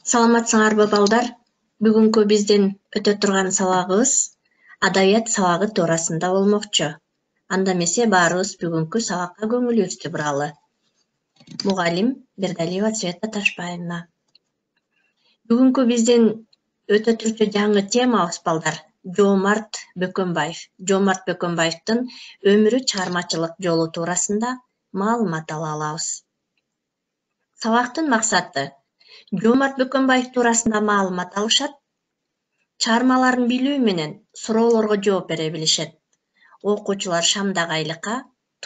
Саламатсыңарбы балдар? Бүгүнкү биздин өтө турган сабагыбыз адабият сабагы туурасында болмокчу. Анда эмесе баарыбыз бүгүнкү сабакка көңүлүбүздү буралы. Мугалим Бердалиева Света Ташбаевна. Бүгүнкү биздин өтө түрчү жаңы темабыз балдар Жоомарт Бөкөнбаев. Жоомарт Бөкөнбаевдин өмүрү, чыгармачылык жолу туурасында маалымат ала алабыз. Сабактын максаты Жоомарт Бөкөнбаев туурасында маалымат алышат, чыгармаларын билүү менен суроолорго жооп бере билишет. Окуучулар шамдагы айлыкка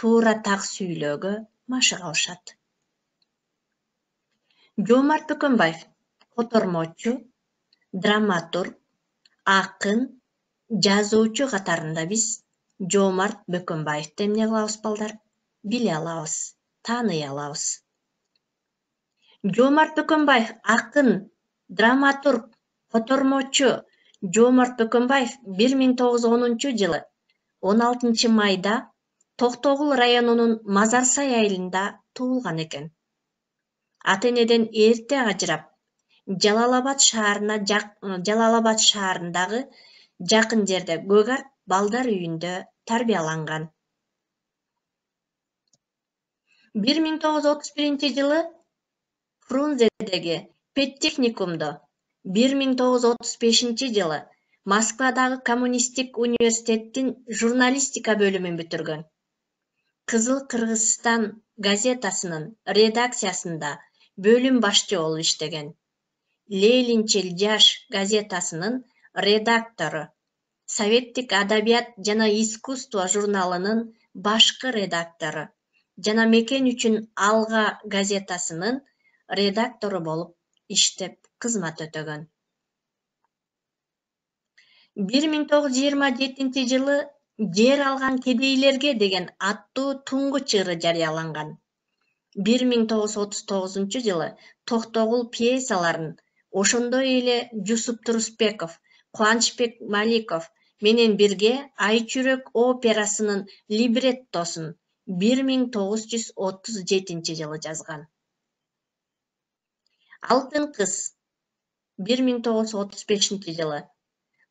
туура так сүйлөөгө машык алышат. Жоомарт Бөкөнбаев котормочу, драматург, акын, жазуучу катарында биз Жоомарт Бөкөнбаевди эмне кылабыз балдар? Биле алабыз, тааный алабыз. Жоомарт Бөкөнбаев акын, драматург, котормочу. Жоомарт Бөкөнбаев 1910-жылы 16 майда Токтогул районунун Мазарсай айылында туулган экен. Ата-энеден эрте ажырап, Жалалабад шаарындагы жакын жерде Көгарт балдар үйүндө тарбияланган. 1931-жылы Фрунзедеги педтехникумдо, 1935-жылы Москвадагы Коммунисттик университеттин журналистика бөлүмүн бүтүргөн. Кызыл Кыргызстан газетасынын редакциясында бөлүм башчы болуп иштеген. Ленинчил жаш газетасынын редактору, Советтик адабият жана искусство журналынын башкы редактору жана Мекен үчүн Алга газетасынын редактору болуп иштеп кызмат өтөгөн. 1927-жылы Жер алган кедейлерге деген аттуу туңгу чыгыры жарыяланган. 1939-жылы Токтогул пьесаларын, ошондой эле Жусуп Турусбеков, Кубанычбек Маликов менен бирге Айчүрөк операсынын либреттосун 1937-жылы жазган. Алтын кыз 1935-жылы,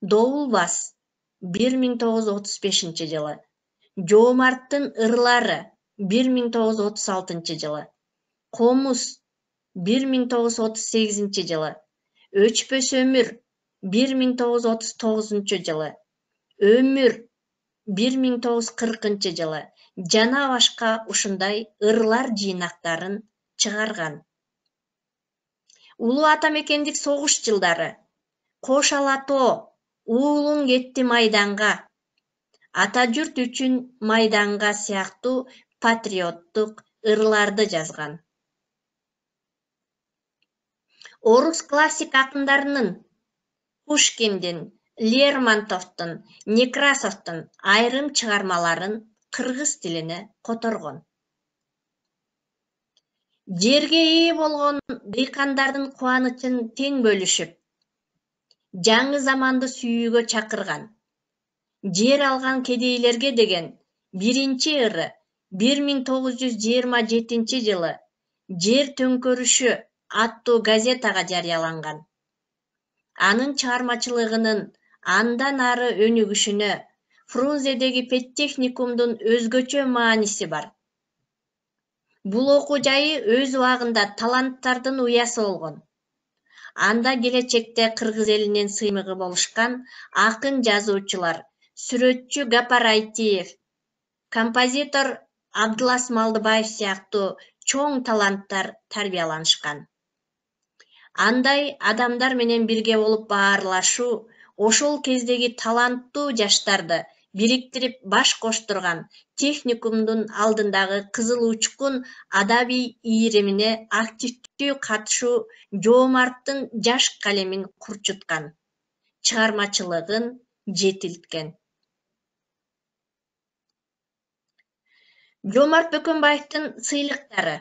Добулбас 1935-жылы, Жоомарттын ырлары 1936-жылы, Комуз 1938-жылы, Өчпөс өмүр 1939-жылы, Өмүр 1940-жылы жана башка ушундай ырлар жыйнактарын чыгарган. Улуу ата мекендик согуш жылдары Кош ала тоо, уулуң кетти майданга, ата журт үчүн майданга сыяктуу патриоттук ырларды жазган. Орус классик акындарынын Пушкиндин, Лермонтовдун, Некрасовдун айрым чыгармаларын кыргыз тилине которгон. Жерге ээ болгон дыйкандардын кубанычын тең бөлүшүп, жаңы заманды сүйүүгө чакырган. Жер алган кедейлерге деген биринчи ыры 1927-жылы Жер төңкөрүшү аттуу газетага жарыяланган. Анын чыгармачылыгынын андан ары өнүгүшүнө Фрунзедеги педтехникумдун өзгөчө мааниси бар. Бул окуу жайы өз убагында таланттардын уясы болгон. Анда келечекте кыргыз элинин сыймыгы болушкан акын жазуучулар сүрөтчү Гапар Айтиев, композитор Абдылас Малдыбаев сыяктуу чоң таланттар тарбияланышкан. Андай адамдар менен бирге болуп баарлашуу ошол кездеги таланттуу жаштарды бириктирип баш коштурган техникумдун алдындагы кызыл учкун адабий ийремине активдүү катышуу Жоомарттын жаш калемин курчуткан, чыгармачылыгын жетилткен. Жоомарт Бөкөнбаевдин сыйлыктары.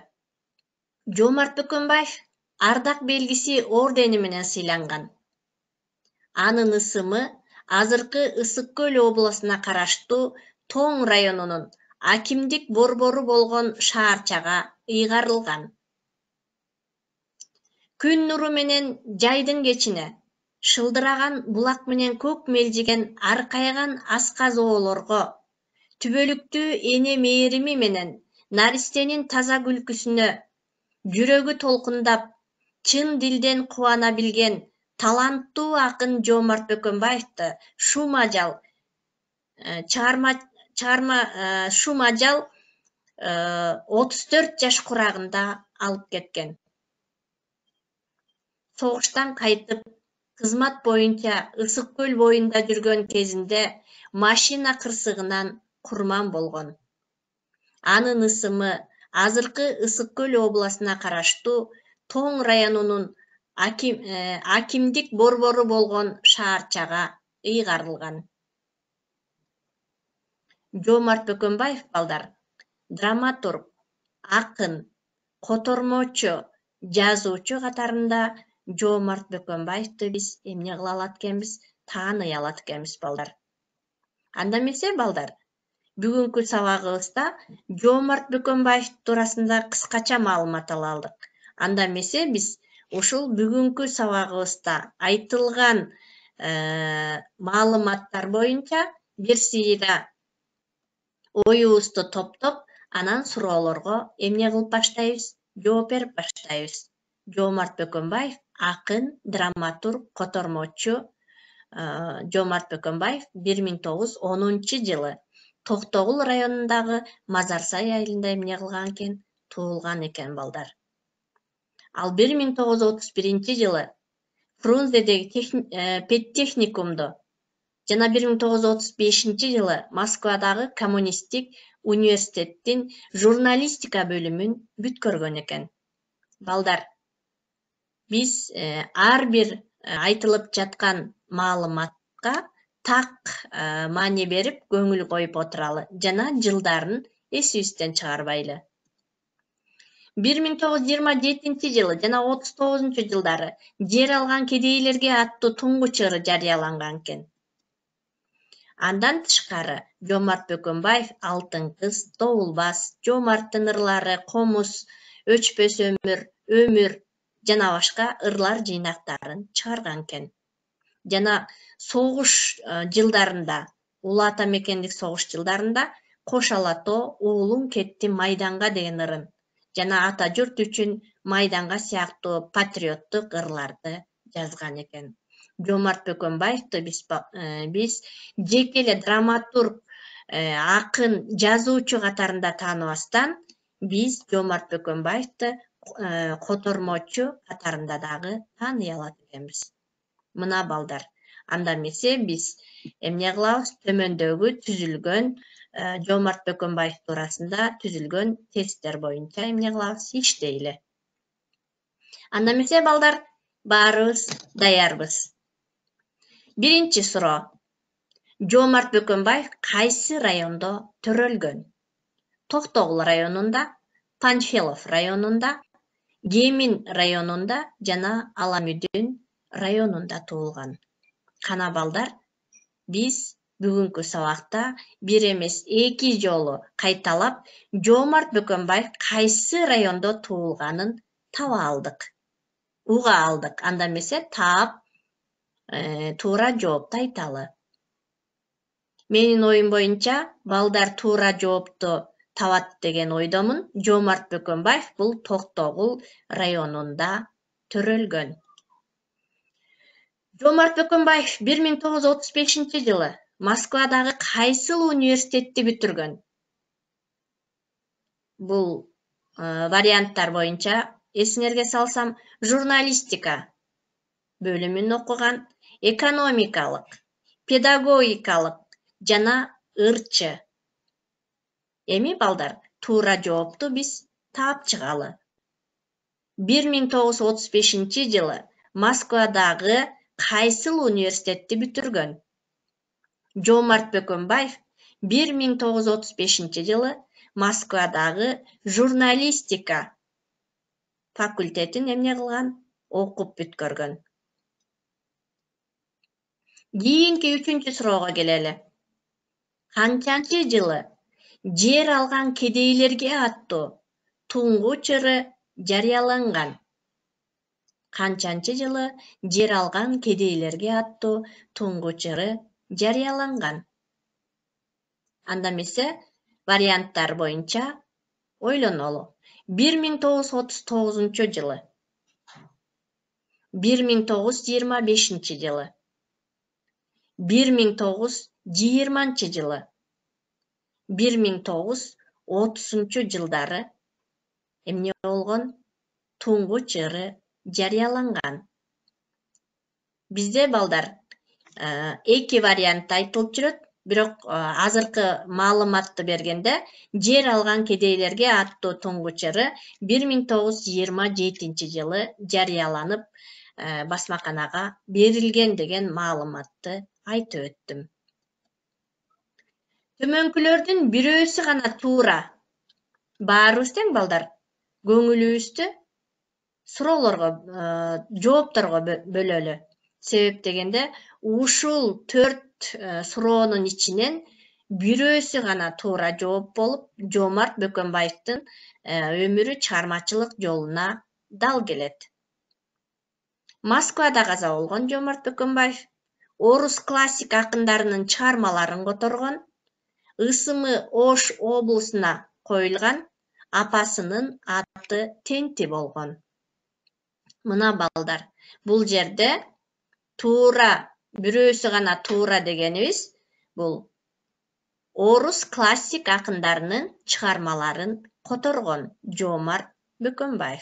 Жоомарт Бөкөнбаев ардак белгиси ордени менен сыйланган. Анын ысымы азыркы Ысык Көл облусуна караштуу Тоң районунун акимдик борбору болгон шаарчага ыйгарылган. Күн нуру менен жайдын кечине, шылдыраган булак менен көк мелжиген аркайган асказ оолорго, түбөлүктүү эне мээрими менен наристенин таза күлкүсүнө жүрөгү толкундап, чын дилден кубана билген таланттуу акын Жоомарт Бөкөнбаевди шум ажал 34 жаш курагында алып кеткен. Согуштан кайтып, кызмат боюнча Ысык көл боюнда жүргөн кезинде машина кырсыгынан курман болгон. Анын ысымы азыркы Ысык көл областына караштуу Тоң районунун акимдик борбору болгон шаарчага ыйгарылган. Жоомарт Бөкөнбаев балдар драматург, акын, котормочу, жазуучу катарында Жоомарт Бөкөнбаевди биз эмне кыла алат экенбиз, тааный алат экенбиз балдар. Анда эмесе балдар, бүгүнкү сабагыбызда Жоомарт Бөкөнбаев туурасында кыскача маалымат ала алдык. Анда эмесе биз ушул бүгүнкү сабагыбызда айтылган маалыматтар боюнча бир сыйра оюбузду топтоп, анан суроолорго эмне кылып баштайбыз, жооп берип баштайбыз. Жоомарт Бөкөнбаев акын, драматург, котормочу Жоомарт Бөкөнбаев 1910-жылы Токтогул районундагы Мазарсай айылында эмне кылган экен, туулган экен балдар. Ал 1931-жылы Фрунзедеги педтехникумду жана 1935-жылы Москвадагы коммунисттик университеттин журналистика бөлүмүн бүткөргөн экен. Балдар, биз ар бир айтылып жаткан маалыматка так маани берип көңүл коюп отуралы жана жылдарын эсибизден чыгарбайлы. 1927-жылы жана 39-жылдары жер алган кедейлерге аттуу туңгуч ыры жарыяланган экен. Андан тышкары Жоомарт Бөкөнбаев Алтын кыз, Добулбас, Жоомарттын ырлары, Комуз, Өчпөс өмүр жана башка ырлар жыйнактарын чыгарган экен. Жана согуш жылдарында, Улуу Ата Мекендик согуш жылдарында Кош Алато, уулум кетти майданга деген ырын жана ата журт үчүн майданга сыяктуу патриоттук ырларды жазган экен. Жоомарт Бөкөнбаевди биз жеке эле драматург, акын, жазуучу катарында тааныбастан, биз Жоомарт Бөкөнбаевди котормочу катарында дагы тааный алат экенбиз. Мына балдар, анда эмесе биз эмне кылабыз, төмөндөгү түзүлгөн Жоомарт Бөкөнбаев туурасында түзүлгөн тесттер боюнча эмне кылабыз, иштейли. Анда эмесе балдар, баарыбыз даярбыз. Биринчи суроо. Жоомарт Бөкөнбаев кайсы райондо төрөлгөн? Токтогул районунда, Панфилов районунда, Кемин районунда жана Аламүдүн районунда туулган. Кана балдар, биз бүгүнкү сабакта бир эмес эки жолу кайталап Жоомарт Бөкөнбаев кайсы райондо туулганын таба алдык, уга алдык. Анда эмесе таап туура жоопту айталы. Менин оюм боюнча, балдар туура жоопту табат деген ойдомун. Жоомарт Бөкөнбаев бул Токтогул районунда төрөлгөн. Жоомарт Бөкөнбаев 1935-жылы Москвадагы кайсыл университетти бүтүргөн? Бул варианттар боюнча эсиңерге салсам, журналистика бөлүмүн окуган, экономикалык, педагогикалык жана ырчы. Эми балдар, туура жоопту биз таап чыгалы. 1935-жылы Москвадагы кайсыл университетти бүтүргөн? Жоомарт Бөкөнбаев 1935-жылы Москвадагы журналистика факультетин эмне кылган? Окуп бүткөргөн. Кийинки үчүнчү суроого келели. Канчанчы жылы жер алган кедейлерге аттуу туңгуч ыры жарыяланган? канчанчы жылы жер алган кедейлерге аттуу туңгуч ыры жарыяланган? Анда эмесе варианттар боюнча ойлонолу. 1939 жылы, 1925 жылы, 1920 жылы, 1930 жылдары эмне болгон? Туңгуч ыры жарыяланган. Бизде балдар эки вариант айтылып жүрөт, бирок азыркы маалыматты бергенде жер алган кедейлерге аттуу туңгуч ыры 1927 жылы жарыяланып басмаканага берилген деген маалыматты айтып өттүм. Төмөнкүлөрдүн бирөөсү гана туура. Баарыбыз тең балдар. Көңүлүбүздү суроолорго, жоопторго бөлөлү. Себеп дегенде, ушул 4 суроонун ичинен бирөөсү гана туура жооп болуп, Жоомарт Бөкөнбаевдин өмүрү чыгармачылык жолуна дал келет. Москвада каза болгон Жоомарт Бөкөнбаев орус классик акындарынын чыгармаларын которгон, ысымы Ош облусуна коюлган, апасынын аты Тенти болгон. Мына балдар, бул жерде туура, бирөөсү гана туура дегенибиз, бул орус классик акындарынын чыгармаларын которгон Жоомарт Бөкөнбаев.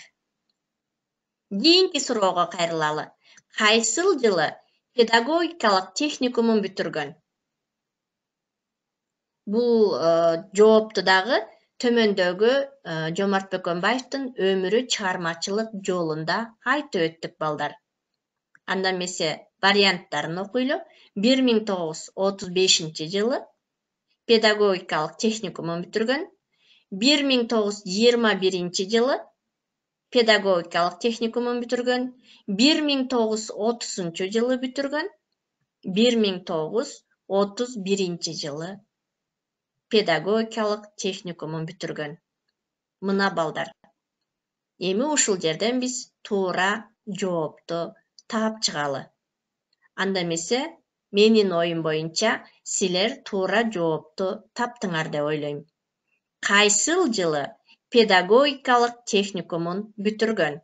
Кийинки суроого кайрылалы. Кайсыл жылы педагогикалык техникумун бүтүргөн? Бул жоопту дагы төмөндөгү Жоомарт Бөкөнбаевдин өмүрү чыгармачылык жолунда айтып өттүк балдар. Анда эмесе варианттарын окуйлу. 1935 жылы педагогикалык техникумун бүтүргөн, 1921 жылы педагогикалык техникумун бүтүргөн, 1930 жылы бүтүргөн, 1931 жылы педагогикалык техникумун бүтүргөн. Мына балдар. Эми ушул жерден биз туура жоопту таап чыгалы. Анда эмесе менин оюм боюнча силер туура жоопту таптыңар деп ойлойм. Кайсыл жылы педагогикалык техникумун бүтүргөн?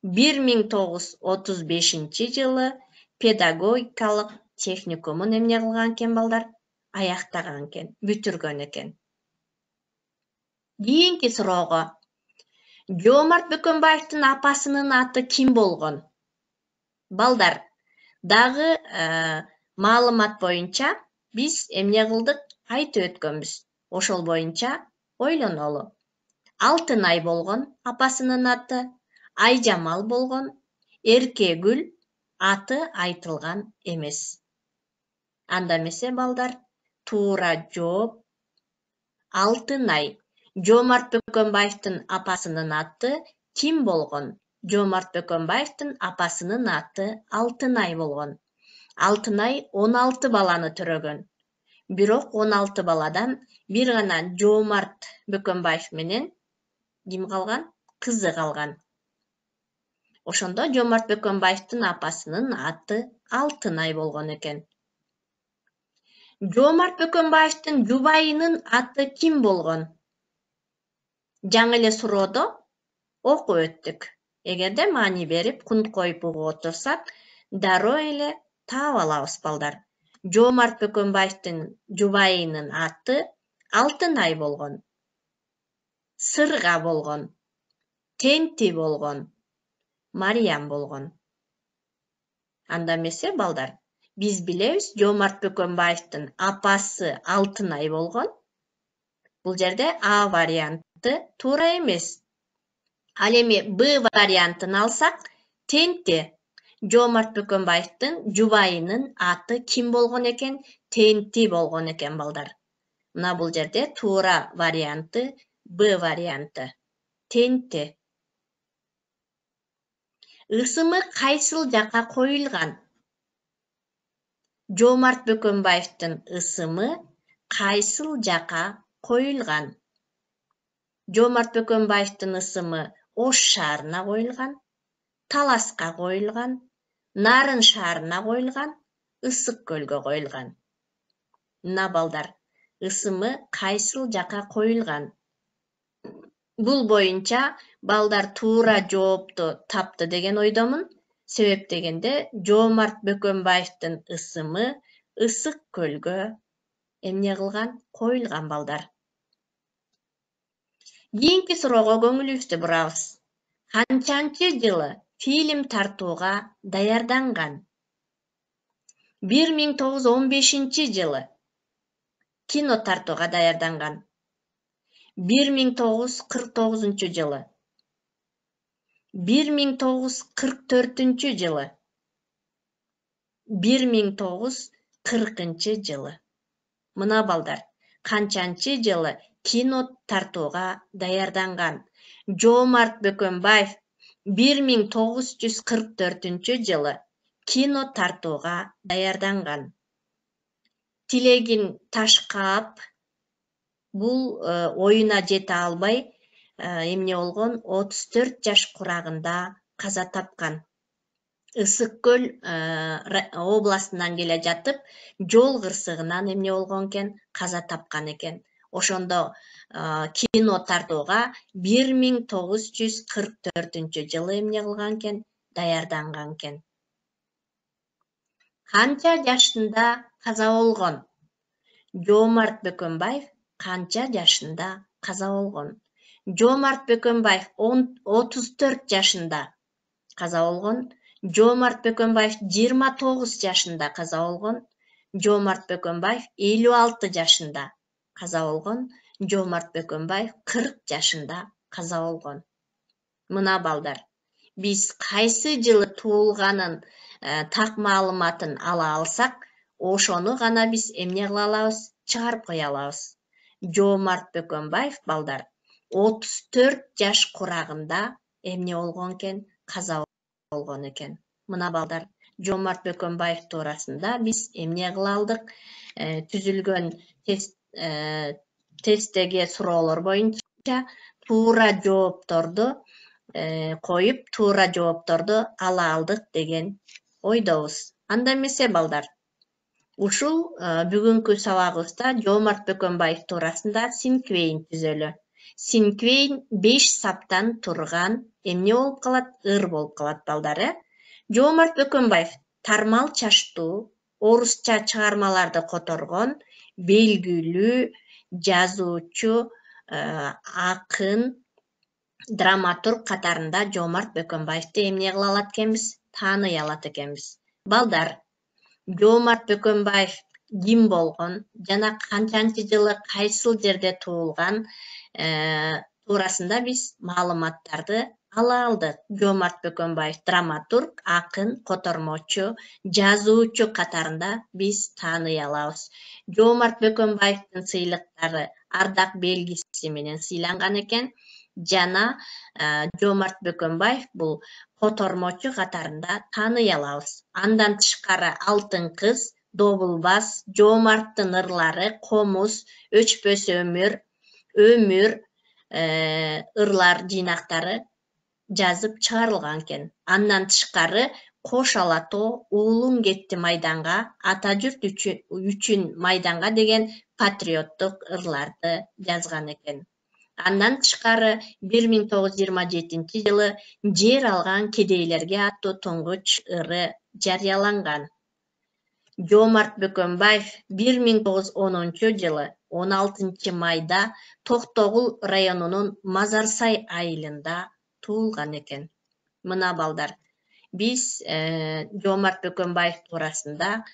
1935 жылы педагогикалык техникумун эмне кылган экен балдар? Аяктаган экен, бүтүргөн экен. Кийинки суроого. Жоомарт Бөкөнбаевдин апасынын аты ким болгон? Балдар, дагы маалымат боюнча биз эмне кылдык? Айтып өткөнбүз. Ошол боюнча ойлонолу. Алтынай болгон апасынын аты, Айжамал болгон, Эркегүл аты айтылган эмес. Анда эмесе балдар, туура жооп Алтынай. Жоомарт Бөкөнбаевдин апасынын аты ким болгон? Жоомарт Бөкөнбаевдин апасынын аты Алтынай болгон. Алтынай 16 баланы төрөгөн. Бирок 16 баладан бир гана Жоомарт Бөкөнбаев менен ким калган? Кызы калган. Ошондо Жоомарт Бөкөнбаевдин апасынын аты Алтынай болгон экен. Жоомарт Бөкөнбаевдин жубайынын аты ким болгон? Жаңы эле суроодо окуп өттүк. Эгерде маани берип, кунт коюп угуп отурсак, дароо эле таап алабыз балдар. Жоомарт Бөкөнбаевдин жубайынын аты Алтынай болгон. Сырга болгон. Тенти болгон. Мариям болгон. Анда эмесе балдар, биз билебиз, Жоомарт Бөкөнбаевдин апасы Алтынай болгон. Бул жерде А варианты туура эмес. Ал эми Б вариантын алсак, Тенти. Жоомарт Бөкөнбаевдин жубайынын аты ким болгон экен? Тенти болгон экен балдар. Мына бул жерде туура варианты Б варианты. Тенти. Ысымы кайсыл жака коюлган? Жоомарт Бөкөнбаевдин ысымы кайсыл жака коюлган? Жоомарт Бөкөнбаевдин ысымы Ош шаарына коюлган. Таласка коюлган, Нарын шаарына коюлган, Ысык көлгө коюлган. Мына балдар, ысымы кайсыл жака коюлган? Бул боюнча балдар туура жоопту тапты деген ойдомун. Себеп дегенде Жоомарт Бөкөнбаевдин ысымы Ысык көлгө эмне кылган? Коюлган балдар. Кийинки суроого көңүлүбүздү бурабыз. Канчанчы жылы фильм тартууга даярданган? 1915 жылы кино тартууга даярданган. 1949 жылы, 1944 жылы, 1940 жылы. Мына балдар, канчанчы жылы кино тартууга даярданган? Жоомарт Бөкөнбаев 1944 жылы кино тартууга даярданган. Тилегин Ташкаап бул оюна жете албай эмне болгон 34 жаш курагында каза тапкан. Ысык көл областынан келе жатып, жол кырсыгынан эмне болгон экен? Каза тапкан экен. Ошондо кино тартууга 1944 жылы эмне кылган экен? Даярданган экен. Канча жашында каза болгон? Жоомарт Бөкөнбаев канча жашында каза болгон? Жоомарт Бөкөнбаев 34 жашында каза болгон. Жоомарт Бөкөнбаев 29 жашында каза болгон. Жоомарт Бөкөнбаев 56 жашында каза болгон. Жоомарт Бөкөнбаев 40 жашында каза болгон. Мына балдар, биз кайсы жылы туулганын так маалыматын ала алсак, ошону гана биз эмне кыла алабыз? Чыгарып кое алабыз. Жоомарт Бөкөнбаев балдар 34 жаш курагында эмне болгон экен? Каза болгон экен. Мына балдар, Жоомарт Бөкөнбаев туурасында биз эмне кыла алдык? Түзүлгөн тесттеги суроолор боюнча туура жоопторду коюп, туура жоопторду ала алдык деген ойдобуз. Анда эмесе балдар, ушул бүгүнкү сабагыбызда Жоомарт Бөкөнбаев туурасында синквейн түзөлү. Синквейн 5 саптан турган эмне болуп калат? Ыр болуп калат балдар. Жоомарт Бөкөнбаев тармал чаштуу, орусча чыгармаларды которгон, белгилүү жазуучу, акын, драматург катарында Жоомарт Бөкөнбаевди эмне кыла алат экенбиз? Тааный алат экенбиз. Балдар, Жоомарт Бөкөнбаев ким болгон жана канчанчы жылы кайсыл жерде туулган туурасында биз маалыматтарды ала алдык. Жоомарт Бөкөнбаев драматург, акын, котормочу, жазуучу катарында биз тааный алабыз. Жоомарт Бөкөнбаевдин сыйлыктары ардак белгиси менен сыйланган экен. Жана Жоомарт Бөкөнбаев бул котормочу катарында тааный алабыз. Андан тышкары Алтын кыз, Добулбас, Жоомарттын ырлары, Комуз, Өчпөс өмүр, ырлар жыйнактары жазып чыгарылган экен. Андан тышкары Кош ала тоо, Уулуң кетти майданга, Ата журт үчүн майданга деген патриоттук ырларды жазган экен. Андан тышкары 1927 жылы Жер алган кедейлерге аттуу туңгуч ыры жарыяланган. Жоомарт Бөкөнбаев 1910 жылы 16 майда Токтогул районунун Мазарсай айылында туулган экен. Мына балдар, биз Жоомарт Бөкөнбаев туурасында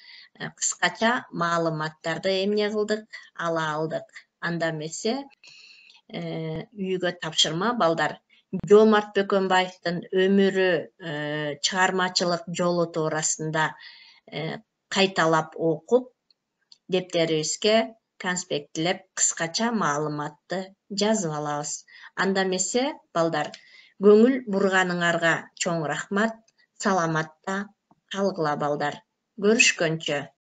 кыскача маалыматтарды эмне кылдык? Ала алдык. Анда эмесе үйгө тапшырма балдар. Жоомарт Бөкөнбаевдин өмүрү, чыгармачылык жолу туурасында кайталап окуп, дептерибизге конспекттелеп кыскача маалыматты жазып алабыз. Анда эмесе балдар, көңүл бурганыңарга чоң рахмат. Саламатта калгыла балдар. Көрүшкөнчө.